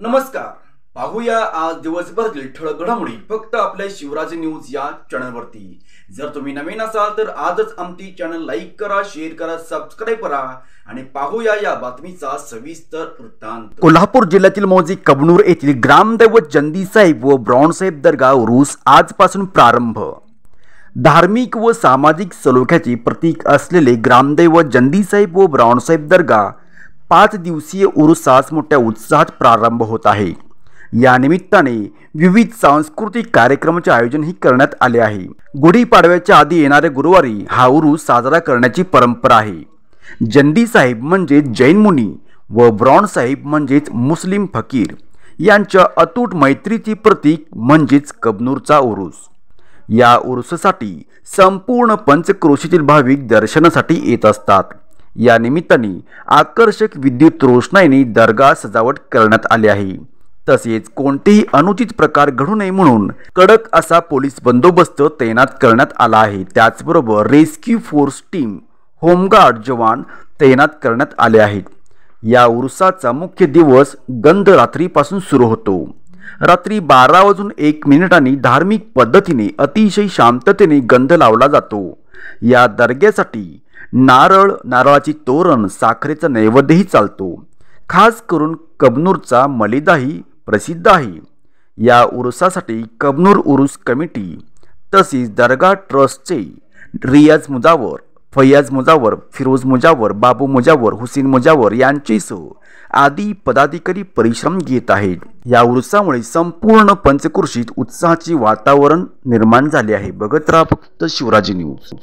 नमस्कार. पाहूया आज दिवसभरातील ठळक घडामोडी फक्त आपल्या शिवराज न्यूज या चॅनलवरती. जर तुम्ही नवीन असाल तर आजच आमची चॅनल लाईक करा, शेअर करा, सबस्क्राईब करा आणि पाहूया या बातमीचा सविस्तर वृत्तांत. कोल्हापूर जिल्ह्यातील मौजे कबनूर येथील ग्रामदैवत जंदी साहेब व ब्राऊनसाहेब दर्गा उरूस आजपासून प्रारंभ. धार्मिक व सामाजिक सलोख्याचे प्रतीक असलेले ग्रामदैवत जंदी साहेब व ब्राऊनसाहेब दर्गा 5 दिवसीय उरुसास मोठ्या उत्साहात प्रारंभ होत आहे. या निमित्ताने विविध सांस्कृतिक कार्यक्रमांचे आयोजनही करण्यात आले आहे. गुढीपाडव्याच्या आधी येणाऱ्या गुरुवारी हा उरूस साजरा करण्याची परंपरा आहे. जंदी साहेब म्हणजे जैन मुनी व ब्राऊन साहेब म्हणजेच मुस्लिम फकीर यांच्या अतूट मैत्रीचे प्रतीक म्हणजेच कबनूरचा उरूस. या उरुसासाठी संपूर्ण पंचक्रोशीतील भाविक दर्शनासाठी येत असतात. या निमित्ताने आकर्षक विद्युत रोषणाईने दर्गा सजावट करण्यात आली आहे. तसेच कोणतेही अनुचित प्रकार घडू नये म्हणून कडक असा पोलीस बंदोबस्त तैनात करण्यात आला आहे. त्याचबरोबर रेस्क्यू फोर्स टीम, होमगार्ड जवान तैनात करण्यात आले आहेत. या उरुसाचा मुख्य दिवस गंध रात्रीपासून सुरू होतो. रात्री 12:01 धार्मिक पद्धतीने अतिशय शांततेने गंध लावला जातो. या दर्ग्यासाठी नारळ, नारळाची तोरण, साखरेचा नैवेद्यही चालतो. खास करून कबनूरचा मलिदाही प्रसिद्ध आहे. या उरुसासाठी कबनूर उरूस कमिटी तसेच दर्गा ट्रस्टचे रियाज मुजावर, फैयाज मुजावर, फिरोज मुजावर, बाबू मुजावर, हुसेन मुजावर यांचेसह आदी पदाधिकारी परिश्रम घेत आहेत. या उरुसामुळे संपूर्ण पंचक्रोशीत उत्साहाचे वातावरण निर्माण झाले आहे. बघत राहा फक्त शिवराज न्यूज.